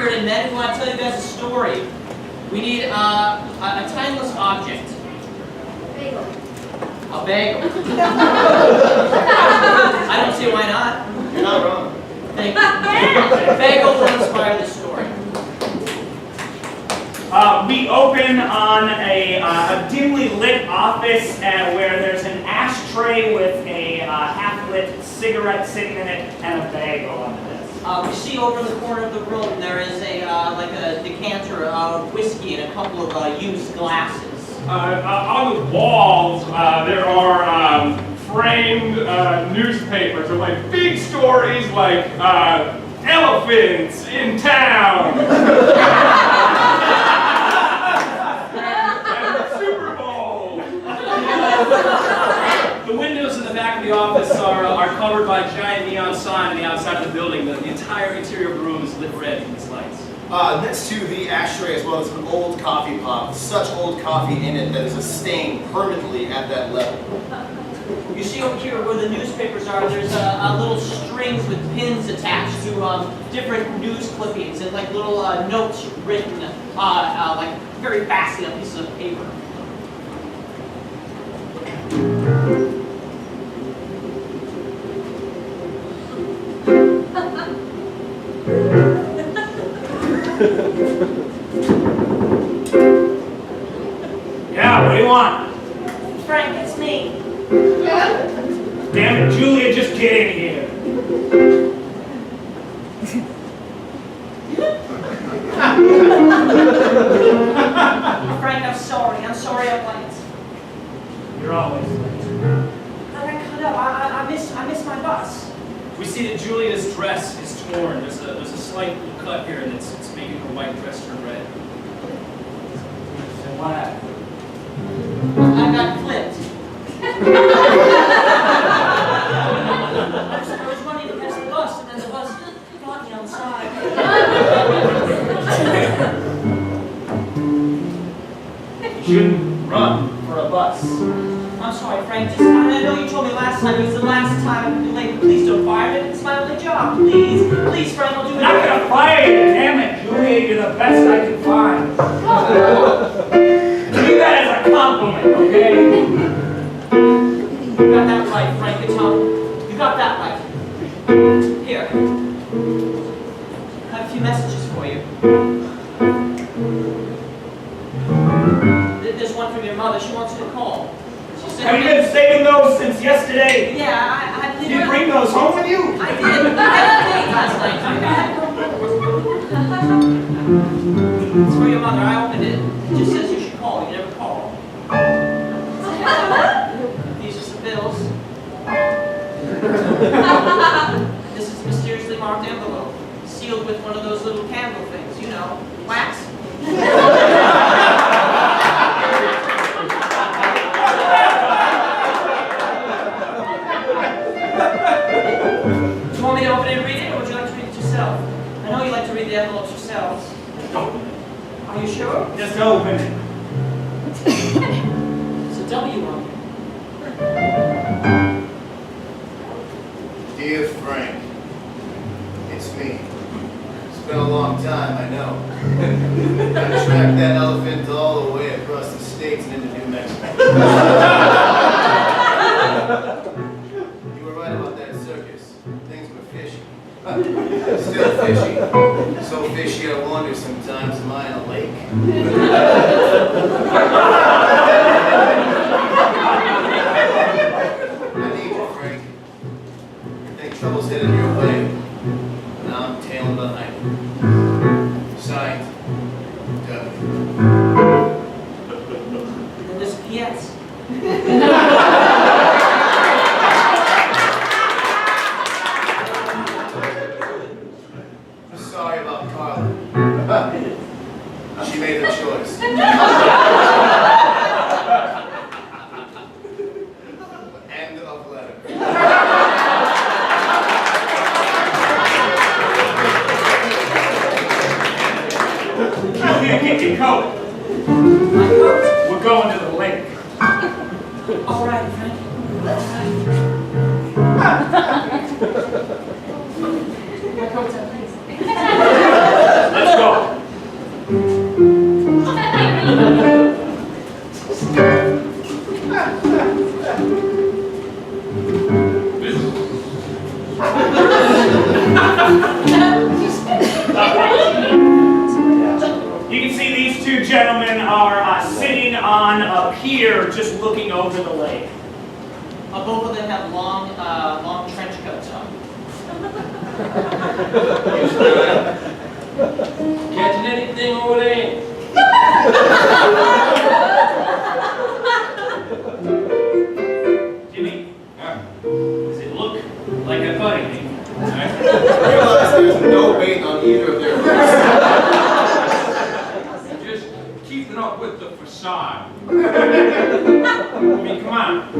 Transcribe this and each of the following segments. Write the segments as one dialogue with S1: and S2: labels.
S1: Spirit and Men. We want to tell you guys a story. We need a timeless object.
S2: Bagel.
S1: A bagel. I don't see why not.
S3: You're not wrong.
S1: Thank you. Bagel will inspire this story.
S4: We open on a dimly lit office where there's an ashtray with a half-lit cigarette sitting in it and a bagel on the desk.
S1: We see over in the corner of the room there is like a decanter of whiskey and a couple of used glasses.
S5: On the walls, there are framed newspapers with like big stories like elephants in town. Super Bowl.
S6: The windows in the back of the office are covered by a giant neon sign on the outside of the building. The entire interior of the room is lit red with these lights.
S3: Next to the ashtray as well as an old coffee pot, such old coffee in it that is a stain permanently at that level.
S1: You see over here where the newspapers are, there's little strings with pins attached to different news clippings and like little notes written like very fastly on pieces of paper.
S4: Yeah, what do you want?
S1: Frank, it's me.
S4: Damn it, Julia, just get in here.
S1: Frank, I'm sorry. I'm sorry I'm late.
S4: You're always late.
S1: I got cut up. I missed my bus.
S6: We see that Julia's dress is torn. There's a slight cut here, and it's making her white dress turn red.
S4: So what happened?
S1: I got clipped. I was running to catch the bus, and then the bus got me on the side.
S4: You shouldn't run for a bus.
S1: I'm sorry, Frank. I know you told me last time it was the last time I'd be late. Please don't fire me. It's my only job. Please. Please, Frank, I'll do it.
S4: I'm not gonna fire you, damn it, Julia, you're the best I can find. Take that as a compliment, okay?
S1: You got that right, Frank. It's home. You got that right. Here. I have a few messages for you. There's one from your mother. She wants you to call. She said,
S4: Have you been saving those since yesterday?
S1: yeah, I
S4: Did you bring those home with you?
S1: I did. I had a date last night. It's for your mother. I opened it. It just says you should call. You never call. These are some bills. This is a mysteriously marked envelope, sealed with one of those little candle things, you know, wax. Do you want me to open it and read it, or would you like to read it yourself? I know you like to read the envelopes yourselves. Are you sure?
S4: Just open it.
S1: It's a W on it.
S3: Dear Frank, it's me. It's been a long time, I know. I tracked that elephant all the way across the states and into New Mexico. You were right about that circus. Things were fishy. Still fishy. So fishy I wonder sometimes, am I in a lake? I need you, Frank. I think trouble's headed your way. Now I'm tailing behind you. Signed, W.
S1: And then there's a PS.
S3: I'm sorry about Carla. She made her choice. End of letter.
S4: Julia, get your coat.
S1: My coat.
S4: We're going to the lake.
S1: All right, Frank. My coat's out, please.
S4: Let's go gentlemen are sitting on a pier just looking over the lake.
S1: Both of them have long trench coats on.
S6: Catching anything over there? Jimmy, does it look like I caught anything?
S3: Realize there's no bait on either of their hooks.
S5: Just keeping up with the facade. I mean, come on.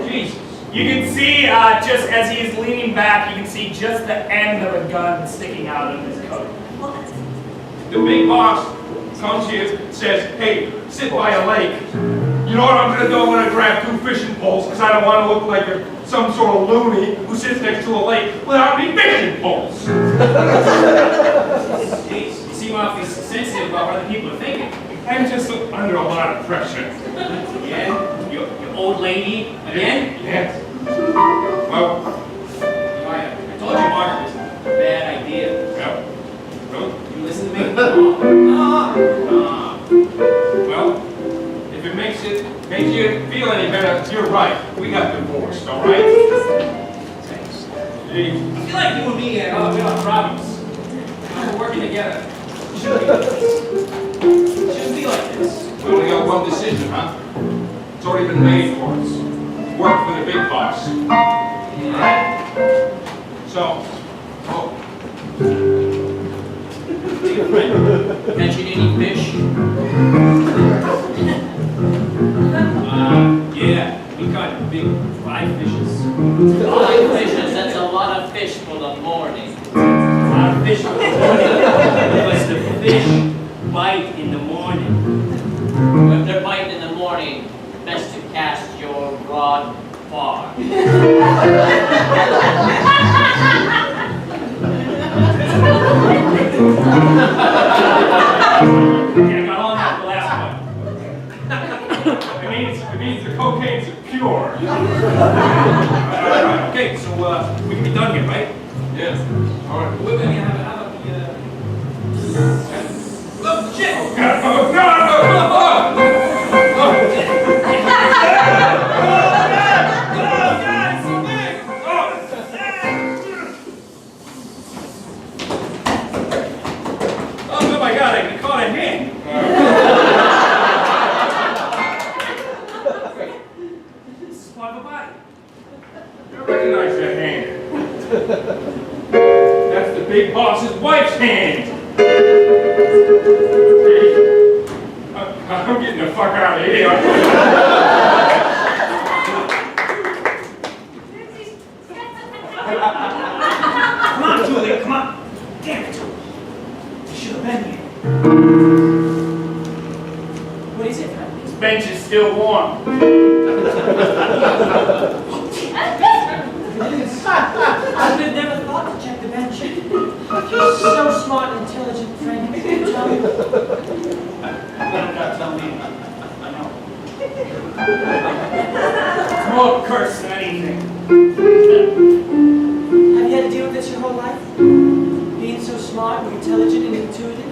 S5: Jesus.
S4: You can see, just as he is leaning back, you can see just the end of a gun sticking out of his coat.
S5: The big boss comes here, says, hey, sit by a lake. You know what I'm gonna do? I'm gonna grab 2 fishing poles because I don't want to look like some sort of loony who sits next to a lake without any fishing poles.
S6: Jeez, you seem awfully sensitive about what other people are thinking.
S5: I'm just under a lot of pressure.
S6: Yeah? Your old lady again?
S5: Yes. Well,
S6: You know, I told you, Mark, it was a bad idea.
S5: yeah. Well,
S6: You listen to me?
S5: well, if it makes you feel any better, you're right. We got divorced, all right?
S6: Thanks.
S5: Gee.
S6: I feel like you and me we have problems. We're working together. Shouldn't be like this.
S5: We only got one decision, huh? It's already been made for us. Work for the big boss.
S6: Yeah.
S5: So,
S1: Mention any fish?
S6: Yeah, we caught big fly fishes.
S1: 5 fishes, that's a lot of fish for the morning.
S6: A lot of fish for the morning. Because the fish bite in the morning.
S1: If they're biting in the morning, best to cast your rod far.
S6: Yeah, I got all that the last one.
S5: it means the cocaine's pure.
S6: All right. Okay, so we can be done here, right?
S5: Yes. All right.
S6: We're gonna have oh, shit!
S5: Oh,
S6: Oh my God, I caught a hand. This is part of the body.
S5: I recognize that hand. That's the big boss's wife's hand. I'm getting the fuck out of here.
S4: Come on, Julia, come on. Damn it. You should have been here.
S1: What is it, friend?
S4: This bench is still warm.
S1: I would have never thought to check the bench. You're so smart and intelligent, friend. Tell me.
S4: Better not tell me. I know. It's more curse than anything.
S1: Have you had to deal with this your whole life? Being so smart and intelligent and intuitive?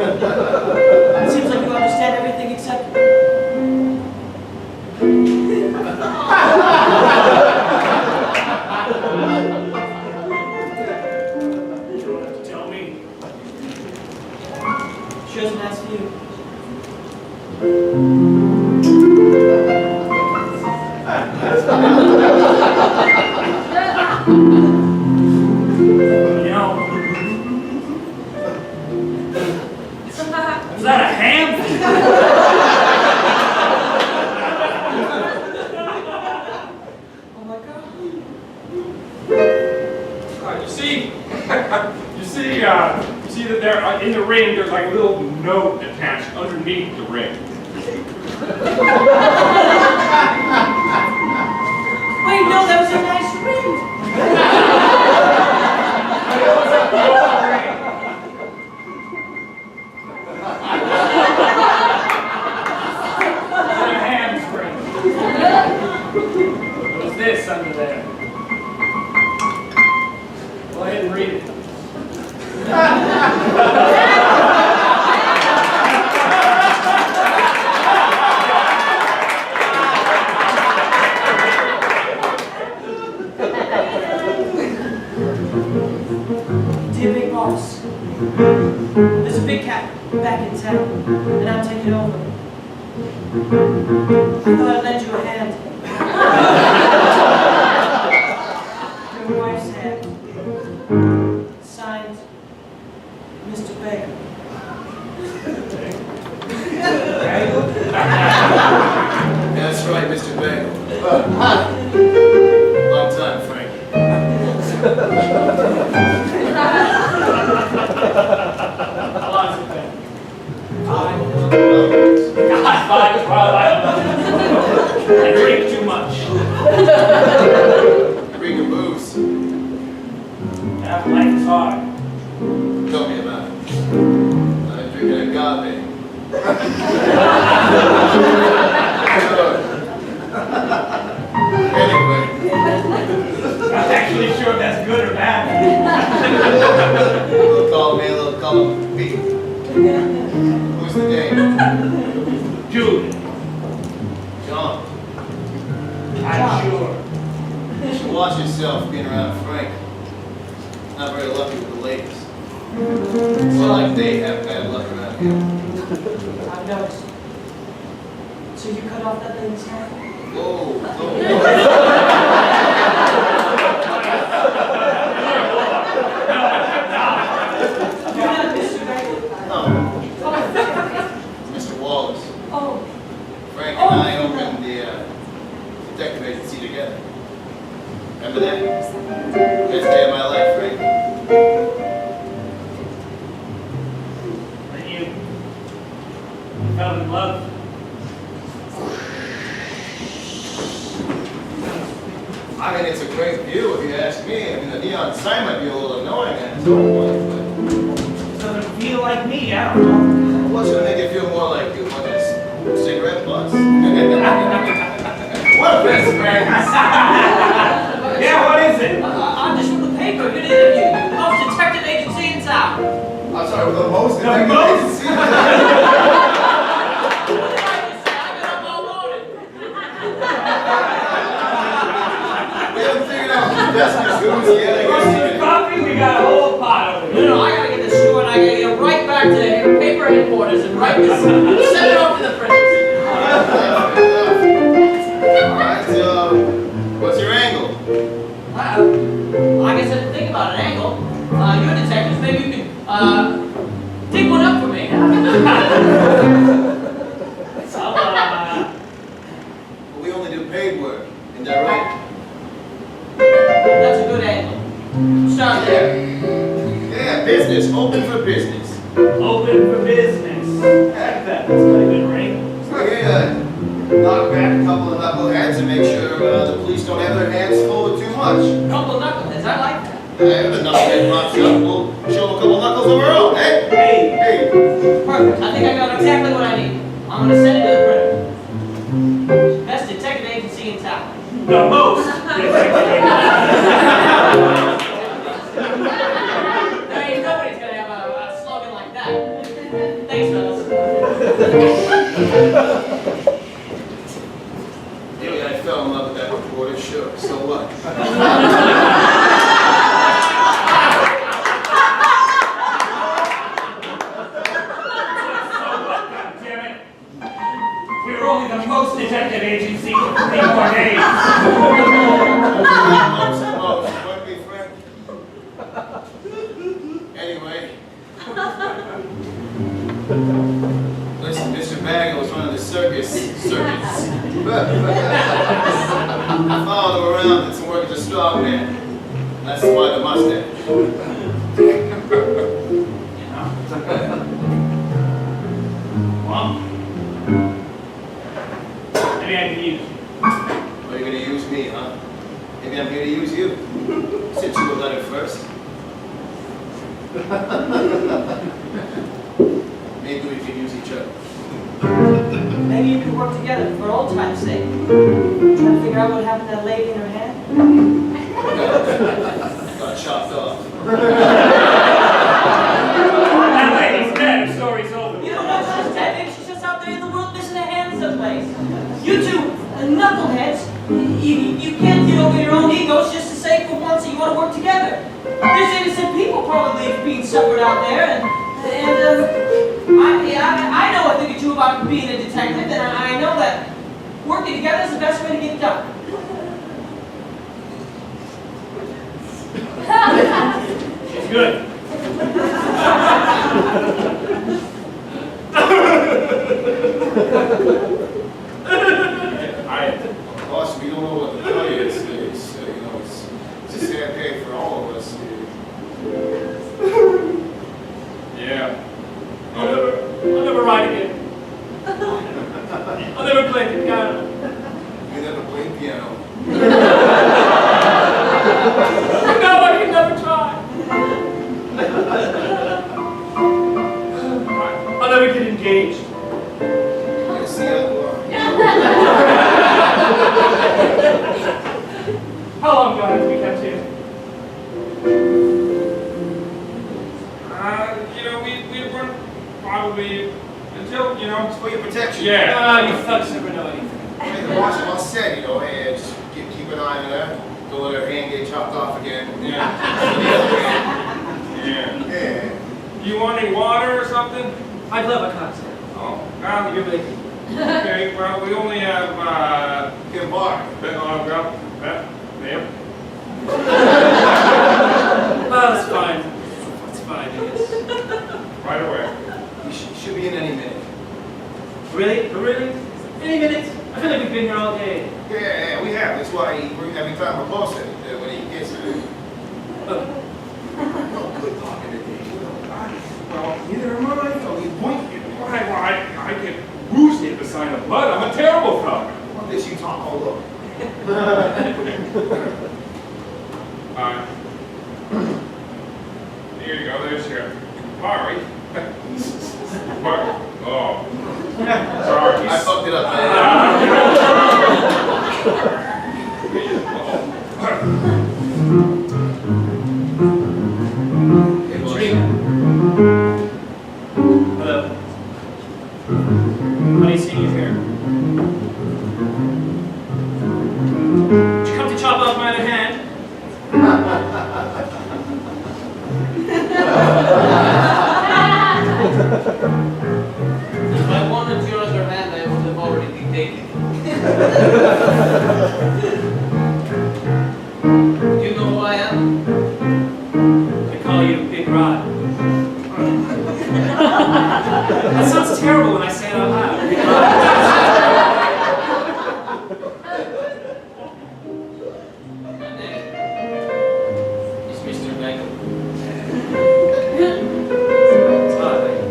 S1: It seems like you understand everything except...
S4: You don't have to tell me.
S1: She doesn't ask you.
S4: You know, is that a ham?
S1: Oh my God.
S5: You see that there in the ring. There's like a little note attached underneath the ring.
S1: Wait, no, that was a nice ring.
S4: It's a hamstring. What's this under there? Go ahead and read it.
S1: There's a big cat back in town, and I'm taking over. I thought I'd lend you a hand. Your wife's hand. Signed, Mr. Baker.
S3: That's right, Mr. Bagel. Long time, Frank.
S4: How long has it been?
S1: Fine.
S4: God, fine, well, I drink too much.
S3: Bring your booze.
S4: Yeah, life is hard.
S3: Tell me about it. I'm drinking agave. Anyway,
S4: I'm not actually sure if that's good or bad.
S3: a little column A, a little column B. Who's the dame?
S4: Julie,
S3: John.
S4: I'm sure.
S3: You should watch yourself being around Frank. Not very lucky with the ladies. It's not like they have bad luck around here.
S1: I've noticed. So you cut off that lady's head?
S3: Whoa, whoa.
S1: You're not Mr. Baker?
S3: No, Mr. Wallace.
S1: Oh.
S3: Frank and I opened the detective agency together. Remember that? Best day of my life, Frank.
S4: Then you fell in love.
S3: I mean, it's a great view if you ask me. I mean, the neon sign might be a little annoying at its own point, but
S4: Doesn't feel like me, I don't know.
S3: what's gonna make it feel more like you when it's cigarette butts? What a best friend!
S4: Yeah, what is it?
S1: I'm just from the paper. Good interview. The most detective agency in town.
S3: I'm sorry, with the most detective
S4: most?
S3: agency.
S1: What did I just say? I've been up all morning.
S3: We haven't figured out who's best who's yet. I
S4: First
S3: guess
S4: the coffee, we got a whole pot over
S1: No,
S4: here.
S1: I gotta get this store and I gotta get right back to paper headquarters and write this, send it off to the printers.
S3: Alright, what's your angle?
S1: I guess I didn't think about an angle. You're detectives, maybe you could, dig one up for me.
S3: We only do paid work. Isn't that right?
S1: That's a good angle. Start there.
S3: Yeah, business. Open for business.
S4: Open for business. Like that. That's got a good ring.
S3: Okay, knock back a couple of knuckleheads and make sure the police don't have their hands full with too much.
S1: Couple of knuckleheads, I like that.
S3: If the knucklehead pops up, we'll show them a couple knuckles of our own, eh?
S4: Hey,
S3: Hey,
S1: Perfect. I think I got exactly what I need. I'm gonna send it to the printer. Best detective agency in town.
S4: the most detective
S1: There ain't nobody's gonna have a slogan like that. Thanks, fellas.
S3: maybe I fell in love with that reporter, sure. So what?
S4: Damn it. We were only the most detective agency for 3 more days.
S3: Most, wouldn't be Frank? Anyway. Listen, Mr. Bagel was running the circuits. I followed him around, did some work as a strong man. That's why the mustache.
S4: Well, maybe I can use you.
S3: Are you gonna use me, huh? Maybe I'm here to use you. Since you a letter first. Maybe we can use each other.
S1: Maybe you could work together for old time's sake. Trying to figure out what happened to that lady in her hand.
S3: Got chopped off.
S4: That lady's dead. Her story's over.
S1: You don't know she's dead. Maybe she's just out there in the world missing a hand someplace. You two knuckleheads, you can't get over your own egos just to say for once that you want to work together. There's innocent people probably being being suffered out there, and I know a thing or two about being a detective, and I know that working together is the best way to get it done.
S6: She's good.
S3: Boss, we don't know what to tell you. It's you know, it's a sad day for all of us.
S5: Yeah.
S6: I'll never ride again. I'll never play the piano.
S3: You never played piano.
S6: No, I can never try. I'll never get engaged.
S3: Yes, the other one.
S6: How long do I have to be kept here?
S5: You know, we run probably until, you know,
S3: It's for your protection.
S5: yeah.
S6: Ah, you thugs never know anything.
S3: Hey, the boss well said, you know, hey, just keep an eye on her. Don't let her hand get chopped off again.
S5: Yeah. Yeah.
S3: Yeah.
S5: You want any water or something?
S6: I'd love a cocktail.
S5: Oh,
S6: You're making.
S5: okay, well, we only have,
S3: Get barred.
S5: well, yep.
S6: Oh, it's fine. It's fine, I guess.
S5: Right away.
S3: You should be in any minute.
S6: Really? Really? Any minute? I feel like we've been here all day.
S3: Yeah, we have. That's why every time we're posted, when he gets there. No good talking today.
S5: Well, neither am I. Oh, you point you. Why, I get bruised at the sign of blood. I'm a terrible fellow.
S3: What this you talk all over?
S5: Here you go. There's your Mari. Oh. Sorry.
S3: I fucked it up, man. Hey, boss.
S6: Hello. Funny seeing you here. Did you come to chop off my other hand?
S1: If I wanted your other hand, I would have already taken it. Do you know who I am?
S6: They call you Big Rod. That sounds terrible when I say it out loud. Big Rod.
S1: My name is Mr. Bagel.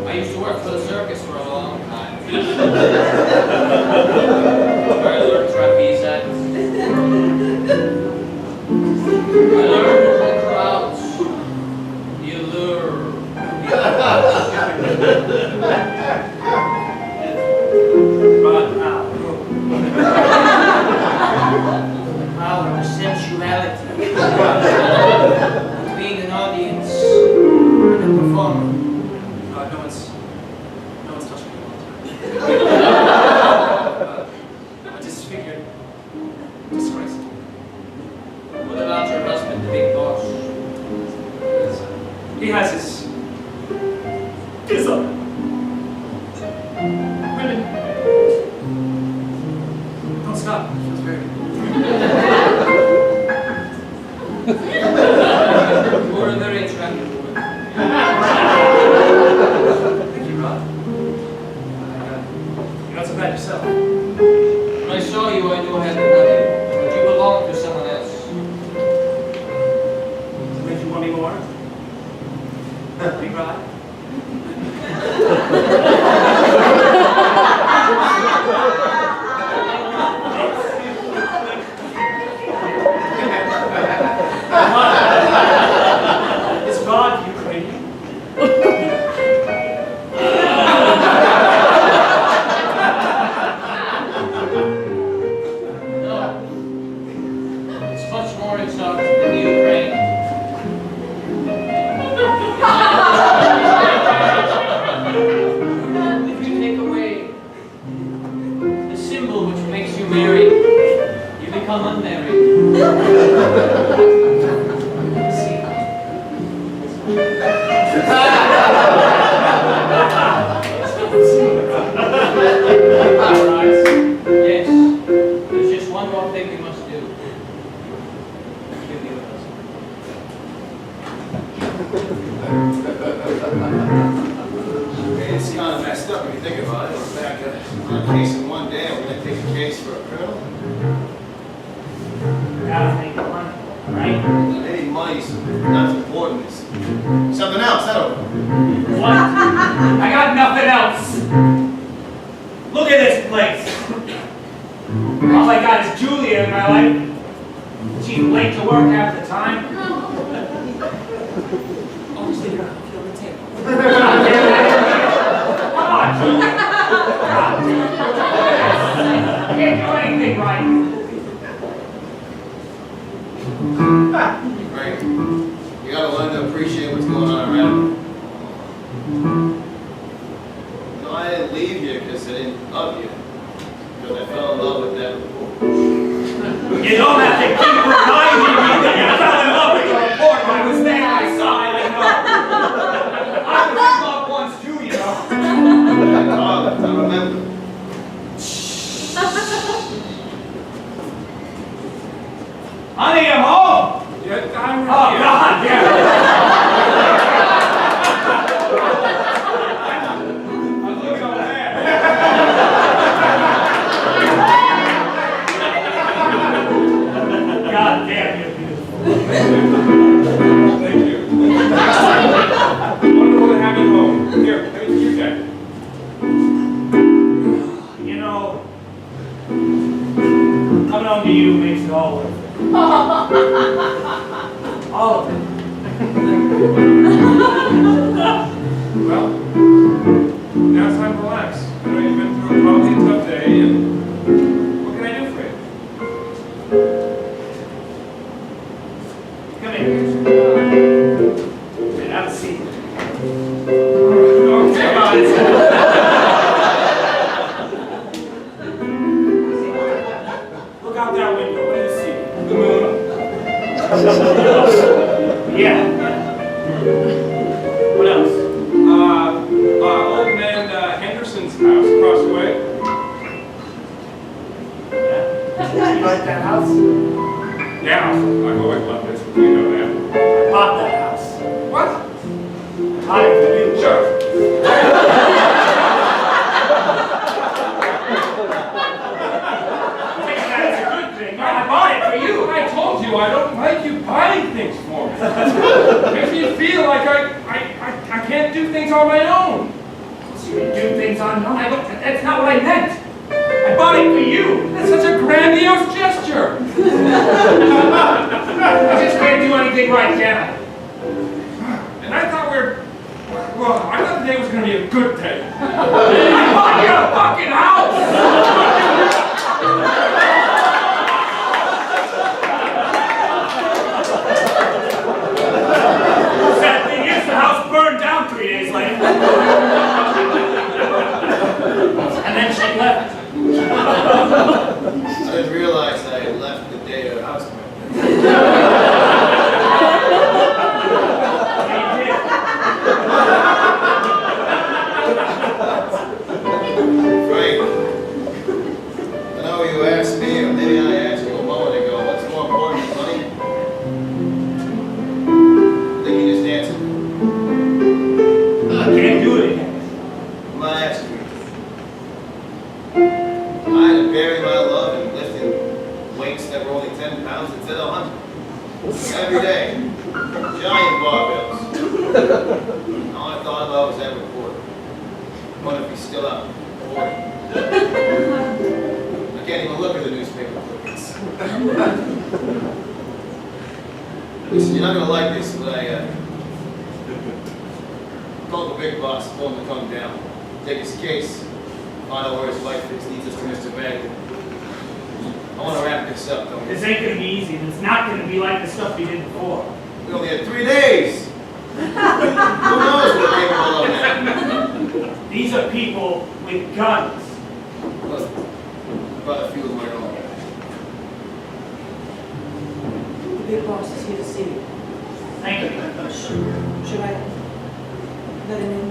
S1: I used to work for the circus for a long time. I learned trapeze acts. I learned the crowds, the allure,
S6: Rod now.
S1: the power, the sensuality, being an audience and a performer.
S6: No one's touching me all the time. A disfigured disgrace.
S1: What about your husband, the big boss?
S6: He has his women. Don't stop. That's very good.
S1: You're a very attractive woman.
S3: truck if you think about it. We're back on a case in one day. We're gonna take a case for a criminal.
S4: Gotta make money, right?
S3: Maybe money's not as important as something else. I don't know.
S4: What? I got nothing else. Look at this place. All I got is Julia in my life. She's late to work half the time.
S1: Oh, just leave it on the table.
S4: Come on, Julia. I can't do anything right.
S3: Right. You gotta learn to appreciate what's going on around you. No, I didn't leave you because I didn't love you. Because I fell in love with that report.
S4: You don't have to keep reminding me that you fell in love with the report. I was there, I saw it, I know. I was in love once too, you know.
S3: Oh, I remember.
S4: Honey, I'm home.
S5: Yeah, I'm
S4: Oh, God, yeah.
S5: I'm looking over there.
S4: God damn, you're beautiful.
S5: Thank you. Wonderful to have you home. Here, let me use that.
S4: You know, coming home to you makes it all worth it. All of it.
S5: Well, now it's time to relax. I know you've been through probably a tough day, and what can I do for you?
S4: Come here. And have a seat.
S5: Okay.
S4: Come on, it's Look out that window. What do you see?
S5: The moon.
S4: Yeah. What else?
S5: Old man Henderson's house across the way.
S4: Yeah. You like that house?
S5: Yeah, I've always loved this. You know that.
S4: I bought that house.
S5: What?
S4: I bought it for you.
S5: Sure.
S4: That's a good thing. I bought it for you.
S5: I told you I don't like you buying things for me. Makes me feel like I can't do things on my own.
S4: So you do things on your own. That's not what I meant. I bought it for you.
S5: That's such a grandiose gesture.
S4: I just can't do anything right, can I?
S5: And I thought I thought today was going to be a good day.
S4: I bought you a fucking house! Sad thing is, the house burned down 3 days later. And then she left.
S3: I didn't realize I had left the day her house burned. Frank, I know you asked me, or maybe I asked you a moment ago, what's more important than money? I think you just answered.
S4: I can't do it again.
S3: I'm not asking you. I had to bury my love in lifting weights that were only 10 pounds instead of 100. Every day. Giant barbells. All I thought about was that report. I wonder if he's still out reporting. I can't even look at the newspaper clippings. Listen, you're not going to like this, but I called the big boss, told him to come down, take his case, find out where his wife is, needs us to Mr. Bagley. I want to wrap this up, don't
S4: This
S3: you?
S4: ain't gonna be easy, and it's not gonna be like the stuff we did before.
S3: We only had 3 days. Who knows what came along now?
S4: These are people with guns.
S3: Look, I brought a few of my own.
S1: The big boss is here to see you.
S4: Thank you.
S1: Should I let him in?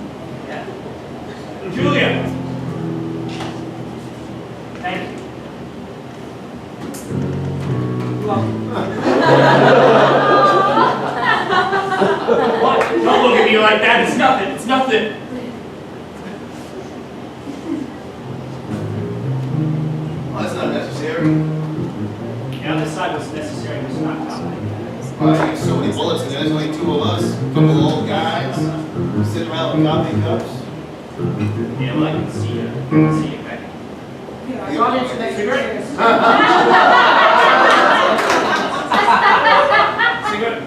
S4: Yeah. Julia. Thank you.
S1: You're welcome.
S4: What? Don't look at me like that. It's nothing. It's nothing.
S3: sitting around with coffee cups?
S4: Yeah, well, I can see you back.
S3: You
S1: Run
S3: know,
S1: into next year.
S4: Cigarette?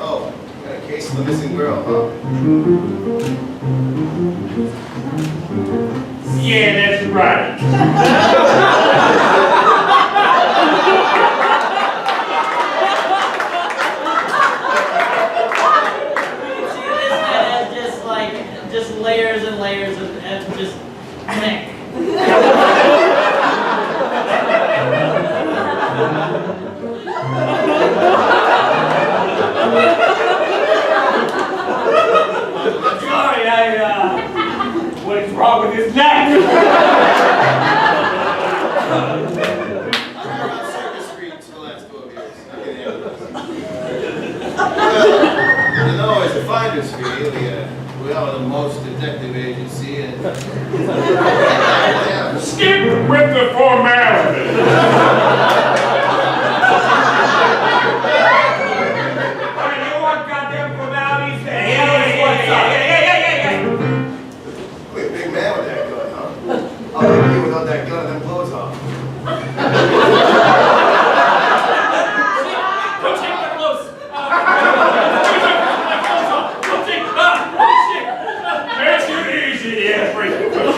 S3: Oh, got a case of the missing girl, huh?
S5: Yeah, that's right.
S1: See, this head has just layers and layers of just neck.
S4: Sorry, what's wrong with his neck?
S3: I've been around Circus Street for the last 12 years. I can handle this. Well, you know, as a finder's fee, we are the most detective agency and yeah.
S5: Skip with the formality.
S4: Alright, you want goddamn formalities? Hey,
S3: Wait, big man with that gun, huh? I'll leave you without that gun and them clothes on.
S6: Don't take my clothes. Don't take, shit.
S5: Make it easy, everybody.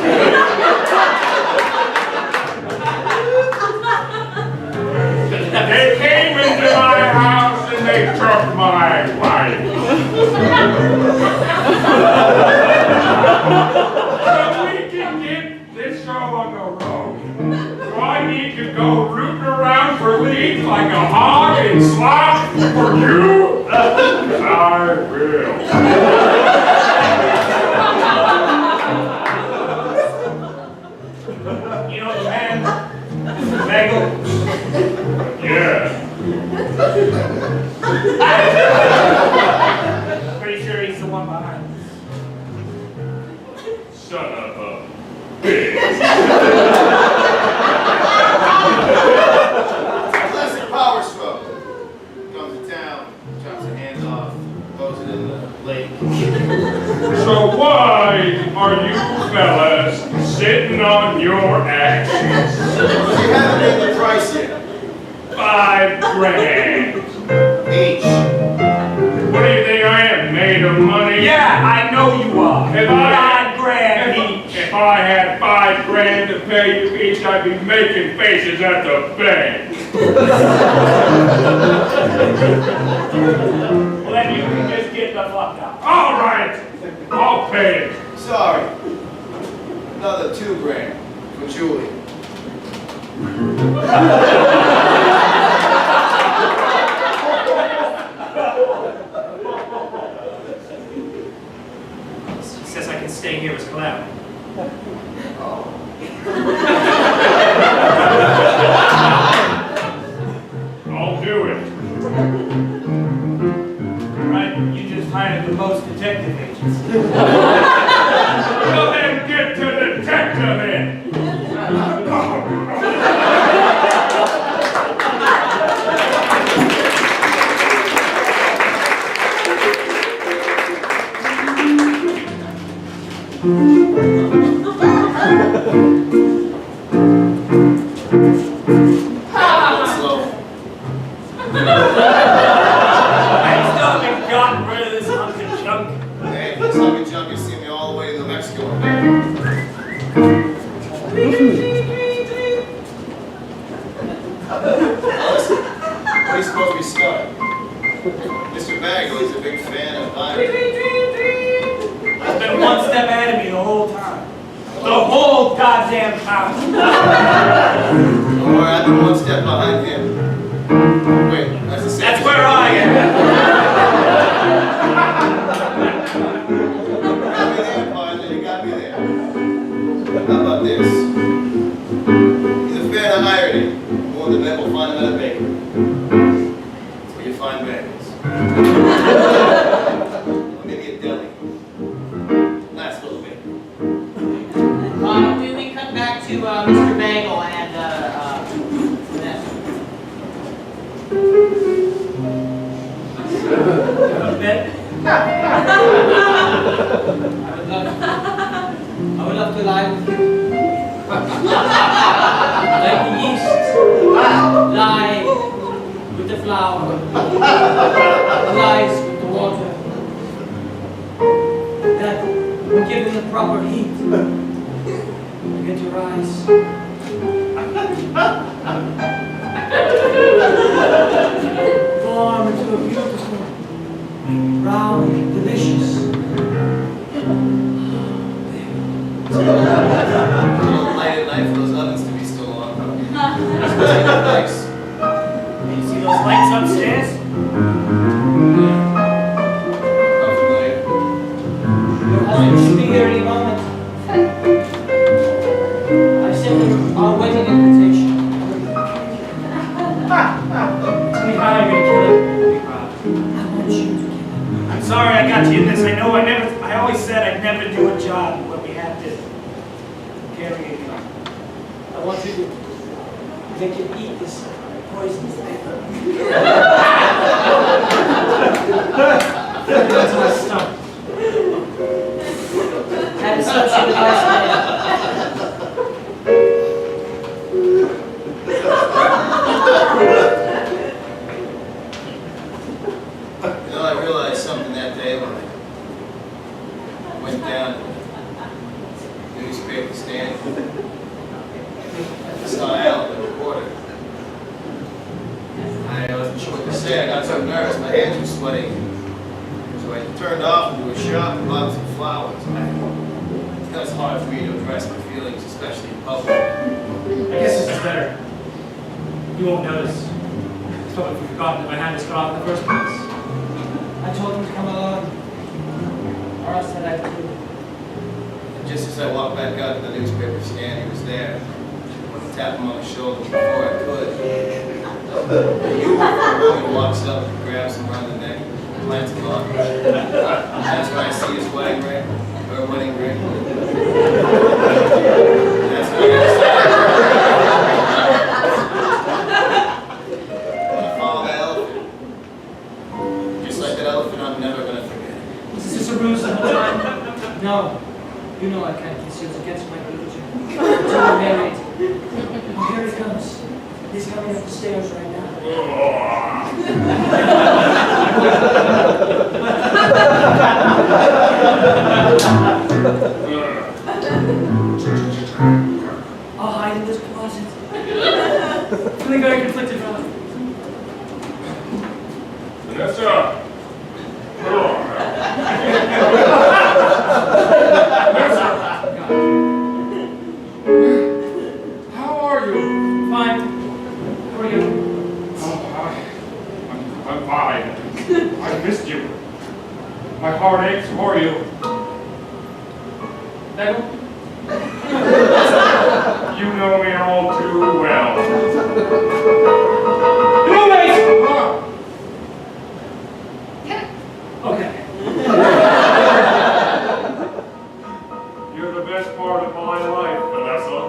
S5: They came into my house and they took my wife. So we can get this show on the road. Do I need to go rooting around for leads like a hog and slop for you? I will.
S4: You know the man, Bagel?
S5: Yeah.
S4: Pretty sure he's the one behind.
S5: Son of a bitch.
S3: Classic power stroke. Comes to town, chops your hands off, throws it in the lake.
S5: So why are you fellas sitting on your asses?
S3: You haven't made the price yet.
S5: $5 grand.
S3: Each.
S5: What do you think I am, made of money?
S4: Yeah, I know you are.
S5: If
S4: $5 grand each.
S5: If I had $5 grand to pay you each, I'd be making faces at the bank.
S4: Well, then you can just get the fuck out.
S5: All right, I'll pay it.
S3: Sorry. Another $2 grand for Julie.
S4: He says I can stay here as clown.
S5: I'll do it.
S4: Right? You just hired the most detective agents.
S5: Well, then get to detective in.
S3: Slow.
S4: I still haven't gotten rid of this hunk of junk.
S3: Hey, looks like a junk you see me all the way to New Mexico and back. Listen, what are you supposed to be stuck? Mr. Bagel is a big fan of mine.
S4: I've been one step ahead of me the whole time. The whole goddamn time.
S3: Don't worry, I've been one step behind him. Wait, that's the same.
S4: That's where I am.
S3: You got me there, partner, you got me there. How about this? He's a fan of irony. More than that, we'll find him at a bakery. That's where you find bagels. Maybe a
S1: I would love to lie with you. Like the yeast, lie with the flour, lies with the water. That, given the proper heat, you get to rise. Form into a beautiful, round, delicious.
S3: Little late at night for those ovens to be still on. Nice.
S4: You see those lights upstairs?
S3: Not familiar.
S1: Your husband should be here any moment. I sent him our wedding invitation.
S4: Tell me how you're gonna kill him.
S1: I want you to kill him.
S4: I'm sorry I got you in this. I know I always said I'd never do a job when we had to carry a gun.
S1: I want you to make him eat this poison.
S4: That's my stomach.
S1: That is such a nice man.
S3: You know, I realized something that day when I went down to the newspaper stand. I saw Al, the reporter. I wasn't sure what to say. I got so nervous, my hands were sweating. So I turned off into a shop and bought some flowers. It's hard for me to address my feelings, especially in public.
S4: I guess this is better. You won't notice. It's probably forgotten that my hand was cut off in the first place.
S1: I told him to come along, or else I'd have to do it.
S3: And just as I walked back out to the newspaper stand, he was there. I wanted to tap him on the shoulder before I could. You, a woman walks up and grabs him around the neck, plants him on. That's when I see his wedding ring, her wedding ring. That's when I follow that elephant. Just like that elephant, I'm never gonna forget.
S1: Is this a ruse the whole time? No. You know I can't kiss you. It's against my religion. Until we're married. Oh, here he comes. He's coming up the stairs right now. I'll hide in this closet. Feeling very conflicted, brother.
S5: Vanessa! How are you?
S1: Fine. How are you?
S5: Oh, I'm fine. I missed you. My heart aches for you.
S1: Bagel?
S5: You know me all too well.
S1: Roommates!
S5: Huh?
S1: Okay.
S5: You're the best part of my life, Vanessa.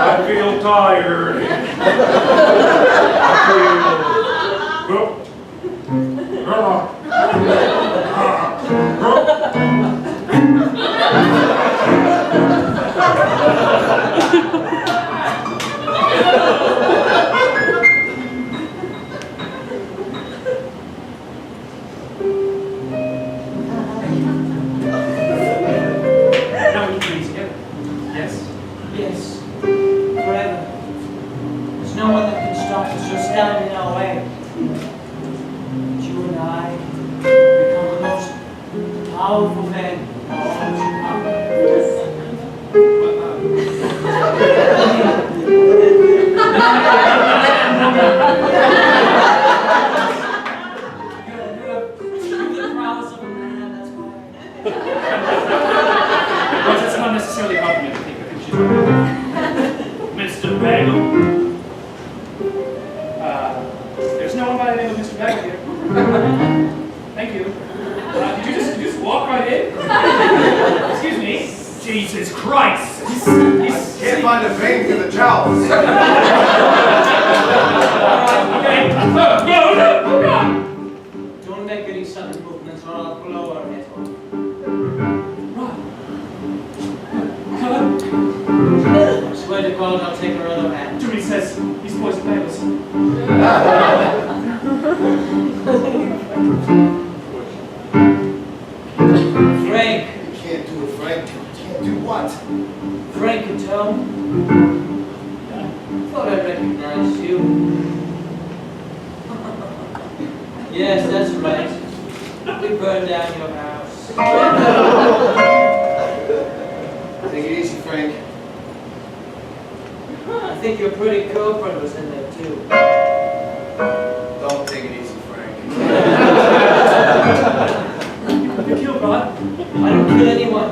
S5: I feel tired.
S4: Now we can be together. Yes?
S1: Yes. Forever. There's no one that can stop us or stand in our way. You and I become the most powerful men in all of Chicago. You're the prowess of a man, that's why.
S6: It's an unnecessarily compliment, I think. I think she's right. Mr. Bagel. There's no one by the name of Mr. Bagel here. Thank you.
S3: trying to vein through the jowls.
S1: Don't make any sudden movements or I'll blow our heads off. I swear to God, I'll take her other hand.
S6: Jimmy says he's poisoned bagels.
S1: Frank.
S3: You can't do it, Frank. You can't do what?
S1: Frank can tell. Thought I recognized you. Yes, that's right. We burned down your house.
S3: Take it easy, Frank.
S1: I think your pretty girlfriend was in there too.
S3: Don't take it easy, Frank.
S6: You killed Rod.
S1: I don't kill anyone.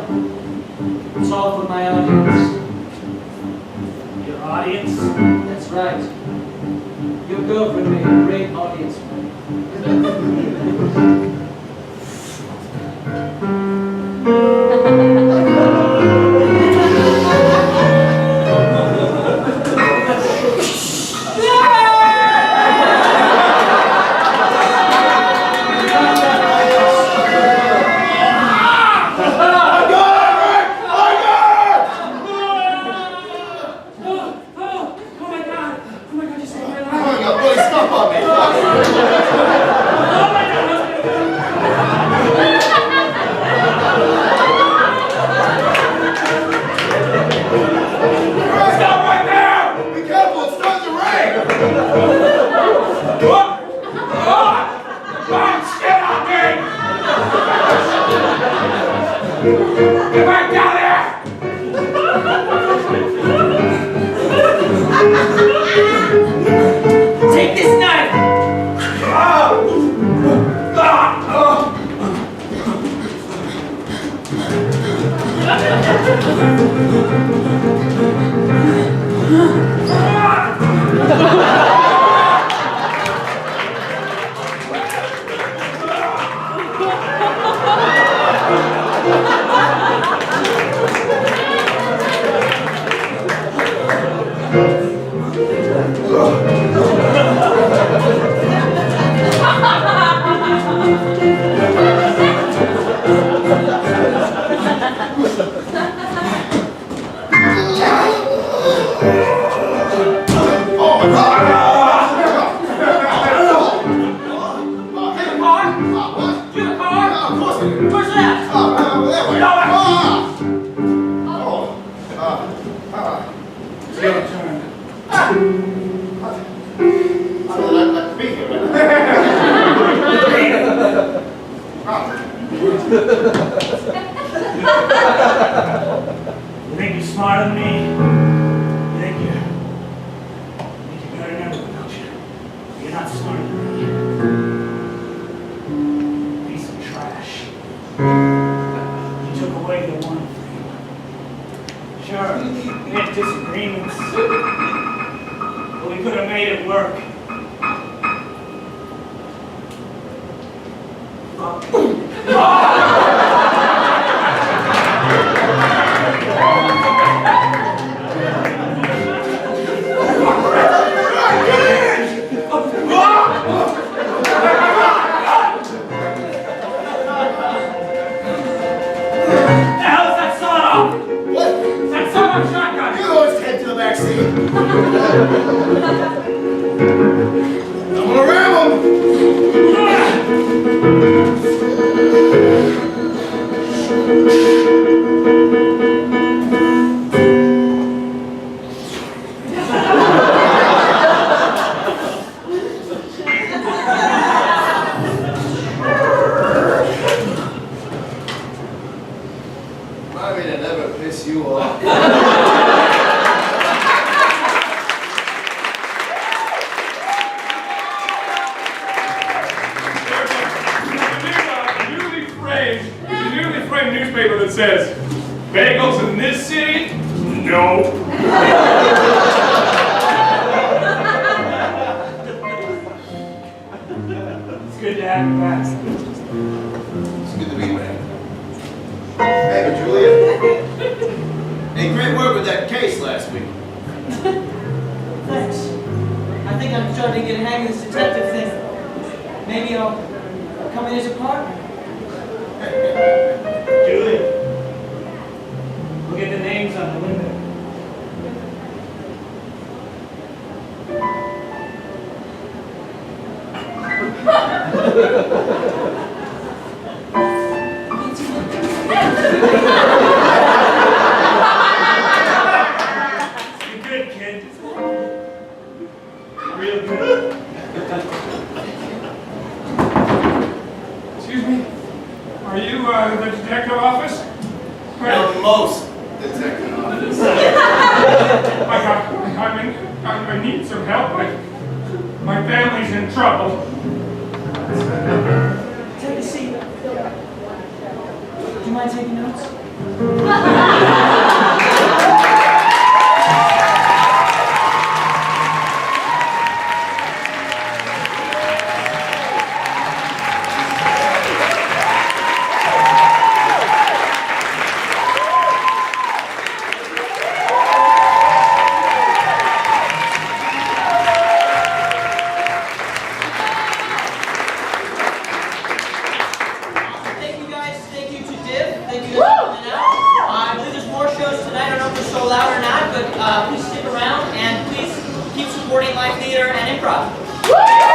S1: It's all for my audience.
S6: Your audience?
S1: That's right. Your girlfriend made a great audience for me.
S5: Get back down there!
S1: Take this knife!
S4: You think you're smarter than me? You think you're better than everyone, don't you? You're not smarter than me. Piece of trash. You took away the one thing. Sure, we had disagreements, but we could have made it work.
S3: I'm gonna ram him! Remind me to never piss you off.
S5: Newspaper that says, bagels in this city? No.
S4: It's good to have you back.
S3: It's good to be back. Hey, Julia. Hey, great work with that case last week.
S1: come in as a partner.
S4: Julie, look at the names on the window. You're good, kid. Real good.
S5: Excuse me? Are you the detective office?
S3: The most detective office.
S5: I need some help. My family's in trouble.
S1: Take a seat. Do you mind taking notes? Thank you guys. Thank you to DIF. Thank you guys for coming out. I believe there's more shows tonight. I don't know if they're sold out or not, but please stick around and please keep supporting live theater and improv.